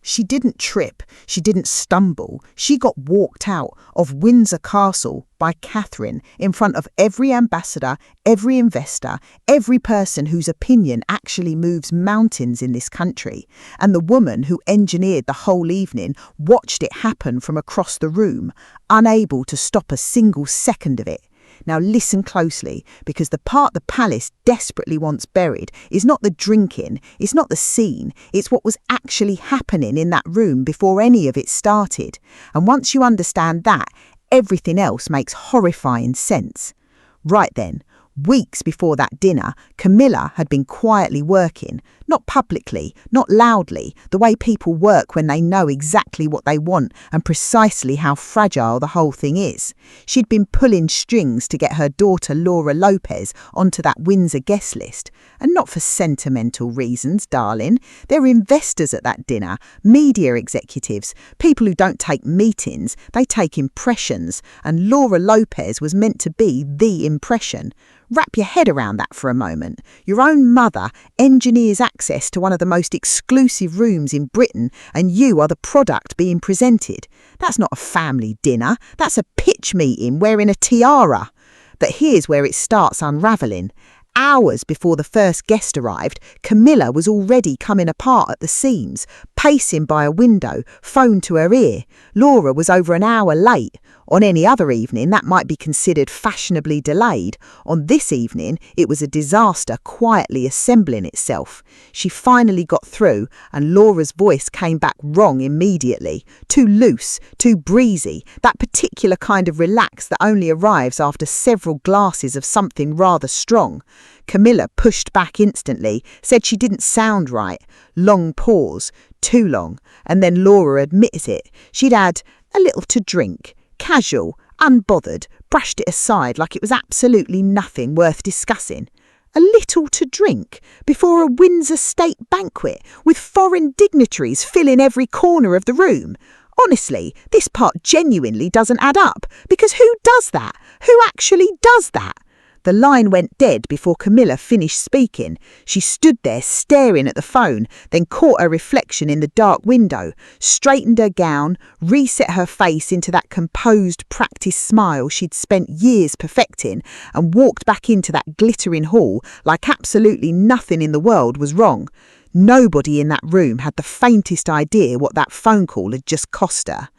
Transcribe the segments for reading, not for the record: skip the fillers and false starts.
She didn't trip, she didn't stumble, she got walked out of Windsor Castle by Catherine in front of every ambassador, every investor, every person whose opinion actually moves mountains in this country. And the woman who engineered the whole evening watched it happen from across the room, unable to stop a single second of it. Now listen closely, because the part the palace desperately wants buried is not the drinking, it's not the scene, it's what was actually happening in that room before any of it started. And once you understand that, everything else makes horrifying sense. Right then, weeks before that dinner, Camilla had been quietly working, not publicly, not loudly, the way people work when they know exactly what they want and precisely how fragile the whole thing is. She'd been pulling strings to get her daughter Laura Lopes onto that Windsor guest list. And not for sentimental reasons, darling. There were investors at that dinner, media executives, people who don't take meetings, they take impressions. And Laura Lopes was meant to be the impression. Wrap your head around that for a moment. Your own mother engineers access to one of the most exclusive rooms in Britain, and you are the product being presented. That's not a family dinner, that's a pitch meeting wearing a tiara. But here's where it starts unravelling. Hours before the first guest arrived, Camilla was already coming apart at the seams, pacing by a window, phone to her ear. Laura was over an hour late. On any other evening, that might be considered fashionably delayed. On this evening, it was a disaster quietly assembling itself. She finally got through, and Laura's voice came back wrong immediately. Too loose, too breezy, that particular kind of relax that only arrives after several glasses of something rather strong. Camilla pushed back instantly, said she didn't sound right. Long pause, too long, and then Laura admitted it. She'd had a little to drink. Casual, unbothered, brushed it aside like it was absolutely nothing worth discussing. A little to drink before a Windsor state banquet with foreign dignitaries filling every corner of the room. Honestly, this part genuinely doesn't add up, because who does that? Who actually does that? The line went dead before Camilla finished speaking. She stood there staring at the phone, then caught her reflection in the dark window, straightened her gown, reset her face into that composed, practiced smile she'd spent years perfecting, and walked back into that glittering hall like absolutely nothing in the world was wrong. Nobody in that room had the faintest idea what that phone call had just cost her.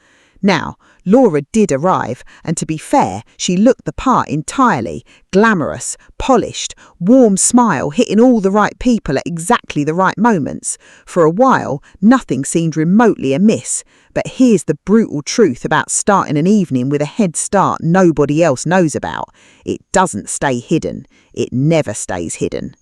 Now, Laura did arrive, and to be fair, she looked the part entirely. Glamorous, polished, warm smile hitting all the right people at exactly the right moments. For a while, nothing seemed remotely amiss. But here's the brutal truth about starting an evening with a head start nobody else knows about. It doesn't stay hidden. It never stays hidden.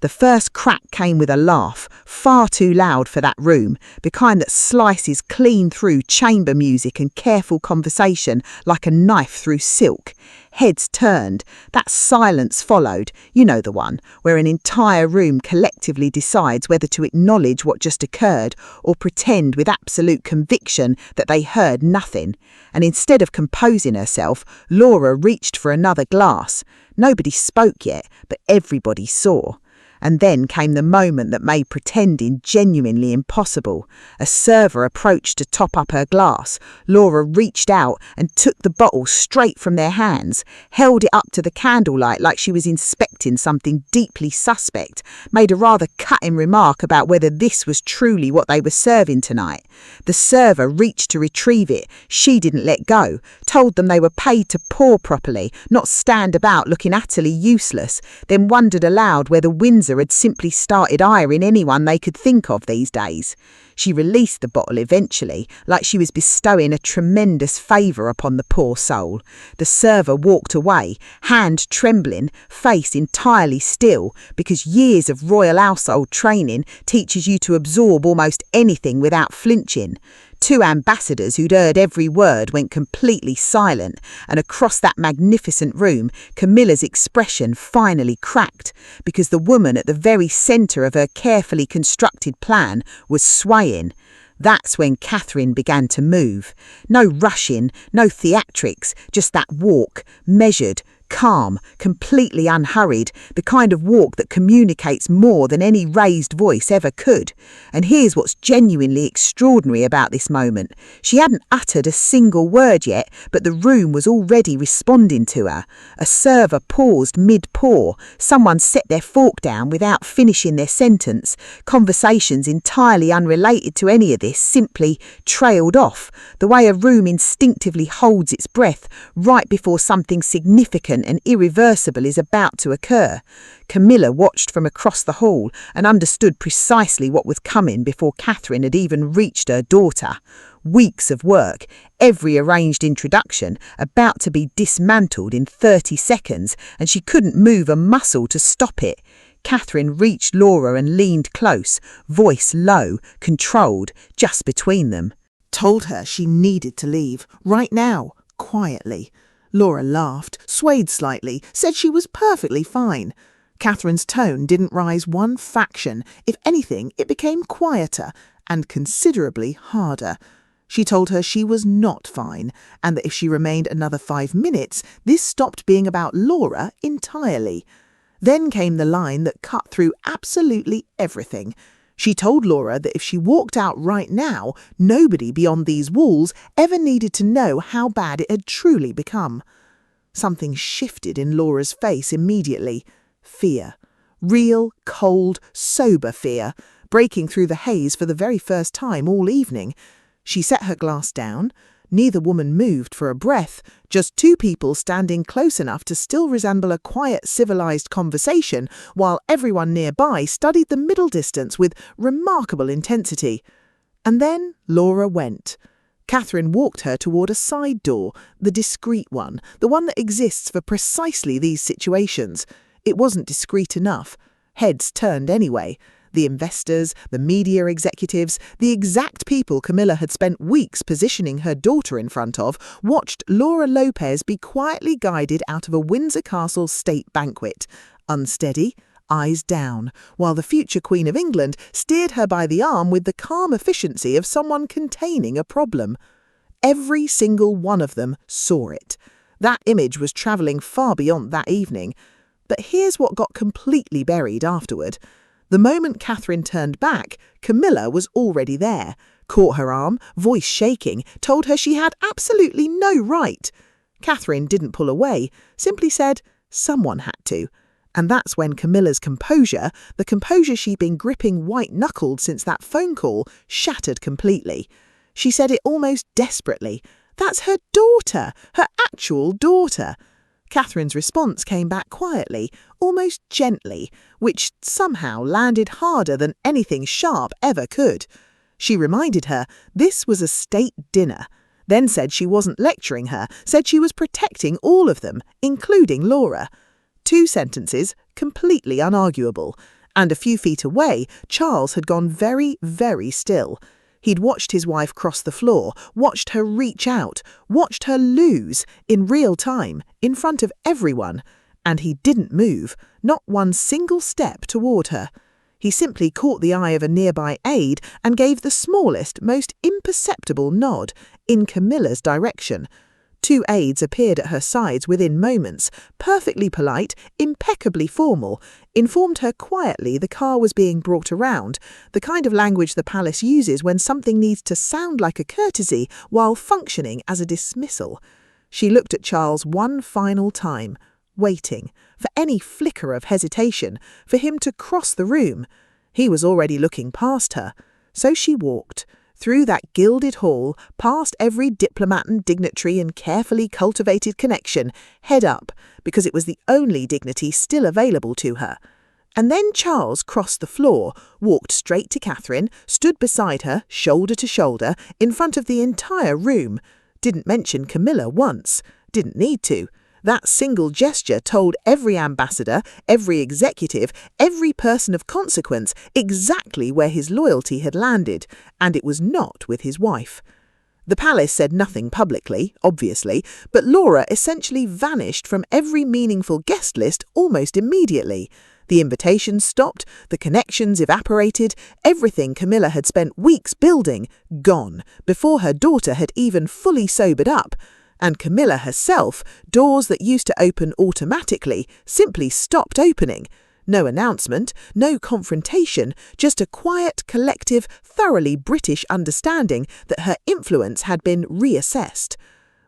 The first crack came with a laugh, far too loud for that room, the kind that slices clean through chamber music and careful conversation like a knife through silk. Heads turned. That silence followed, you know the one, where an entire room collectively decides whether to acknowledge what just occurred or pretend with absolute conviction that they heard nothing. And instead of composing herself, Laura reached for another glass. Nobody spoke yet, but everybody saw. And then came the moment that made pretending genuinely impossible. A server approached to top up her glass. Laura reached out and took the bottle straight from their hands, held it up to the candlelight like she was inspecting something deeply suspect, made a rather cutting remark about whether this was truly what they were serving tonight. The server reached to retrieve it. She didn't let go, told them they were paid to pour properly, not stand about looking utterly useless, then wondered aloud whether Windsor had simply started hiring anyone they could think of these days. She released the bottle eventually, like she was bestowing a tremendous favour upon the poor soul. The server walked away, hand trembling, face entirely still, because years of royal household training teaches you to absorb almost anything without flinching. Two ambassadors who'd heard every word went completely silent, and across that magnificent room, Camilla's expression finally cracked, because the woman at the very centre of her carefully constructed plan was swaying. That's when Catherine began to move. No rushing, no theatrics, just that walk, measured, calm, completely unhurried, the kind of walk that communicates more than any raised voice ever could. And here's what's genuinely extraordinary about this moment. She hadn't uttered a single word yet, but the room was already responding to her. A server paused mid-pour. Someone set their fork down without finishing their sentence. Conversations entirely unrelated to any of this simply trailed off, the way a room instinctively holds its breath right before something significant and irreversible is about to occur. Camilla watched from across the hall and understood precisely what was coming before Catherine had even reached her daughter. Weeks of work, every arranged introduction about to be dismantled in 30 seconds, and she couldn't move a muscle to stop it. Catherine reached Laura and leaned close, voice low, controlled, just between them. Told her she needed to leave, right now, quietly. Laura laughed, swayed slightly, said she was perfectly fine. Catherine's tone didn't rise one fraction. If anything, it became quieter and considerably harder. She told her she was not fine, and that if she remained another 5 minutes, this stopped being about Laura entirely. Then came the line that cut through absolutely everything. She told Laura that if she walked out right now, nobody beyond these walls ever needed to know how bad it had truly become. Something shifted in Laura's face immediately. Fear. Real, cold, sober fear, breaking through the haze for the very first time all evening. She set her glass down. Neither woman moved for a breath, just two people standing close enough to still resemble a quiet, civilized conversation, while everyone nearby studied the middle distance with remarkable intensity. And then Laura went. Catherine walked her toward a side door, the discreet one, the one that exists for precisely these situations. It wasn't discreet enough. Heads turned anyway. The investors, the media executives, the exact people Camilla had spent weeks positioning her daughter in front of, watched Laura Lopes be quietly guided out of a Windsor Castle state banquet, unsteady, eyes down, while the future Queen of England steered her by the arm with the calm efficiency of someone containing a problem. Every single one of them saw it. That image was travelling far beyond that evening. But here's what got completely buried afterward. The moment Catherine turned back, Camilla was already there, caught her arm, voice shaking, told her she had absolutely no right. Catherine didn't pull away, simply said someone had to. And that's when Camilla's composure, the composure she'd been gripping white-knuckled since that phone call, shattered completely. She said it almost desperately. That's her daughter, her actual daughter. Catherine's response came back quietly, almost gently, which somehow landed harder than anything sharp ever could. She reminded her this was a state dinner, then said she wasn't lecturing her, said she was protecting all of them, including Laura. 2 sentences, completely unarguable. And a few feet away, Charles had gone very, very still. He'd watched his wife cross the floor, watched her reach out, watched her lose, in real time, in front of everyone. And he didn't move, not one single step toward her. He simply caught the eye of a nearby aide and gave the smallest, most imperceptible nod, in Camilla's direction. 2 aides appeared at her sides within moments, perfectly polite, impeccably formal, informed her quietly the car was being brought around, the kind of language the palace uses when something needs to sound like a courtesy while functioning as a dismissal. She looked at Charles one final time, waiting, for any flicker of hesitation, for him to cross the room. He was already looking past her, so she walked. Through that gilded hall, past every diplomat and dignitary and carefully cultivated connection, head up, because it was the only dignity still available to her. And then Charles crossed the floor, walked straight to Catherine, stood beside her, shoulder to shoulder, in front of the entire room. Didn't mention Camilla once. Didn't need to. That single gesture told every ambassador, every executive, every person of consequence exactly where his loyalty had landed, and it was not with his wife. The palace said nothing publicly, obviously, but Laura essentially vanished from every meaningful guest list almost immediately. The invitations stopped, the connections evaporated, everything Camilla had spent weeks building, gone, before her daughter had even fully sobered up. And Camilla herself, doors that used to open automatically, simply stopped opening. No announcement, no confrontation, just a quiet, collective, thoroughly British understanding that her influence had been reassessed.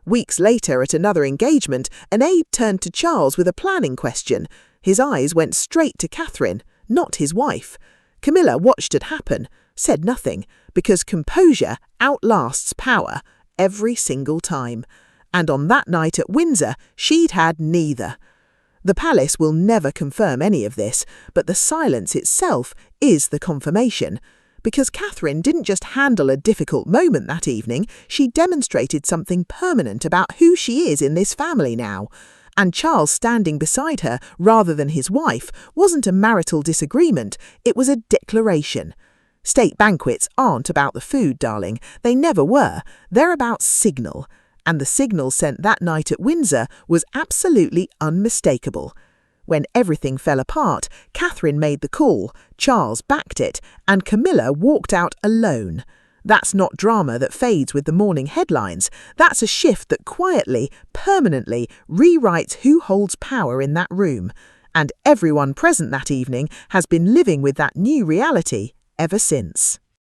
Weeks later, at another engagement, an aide turned to Charles with a planning question. His eyes went straight to Catherine, not his wife. Camilla watched it happen, said nothing, because composure outlasts power every single time. And on that night at Windsor, she'd had neither. The palace will never confirm any of this, but the silence itself is the confirmation. Because Catherine didn't just handle a difficult moment that evening, she demonstrated something permanent about who she is in this family now. And Charles standing beside her rather than his wife wasn't a marital disagreement, it was a declaration. State banquets aren't about the food, darling. They never were. They're about signal. And the signal sent that night at Windsor was absolutely unmistakable. When everything fell apart, Catherine made the call, Charles backed it, and Camilla walked out alone. That's not drama that fades with the morning headlines. That's a shift that quietly, permanently rewrites who holds power in that room. And everyone present that evening has been living with that new reality ever since.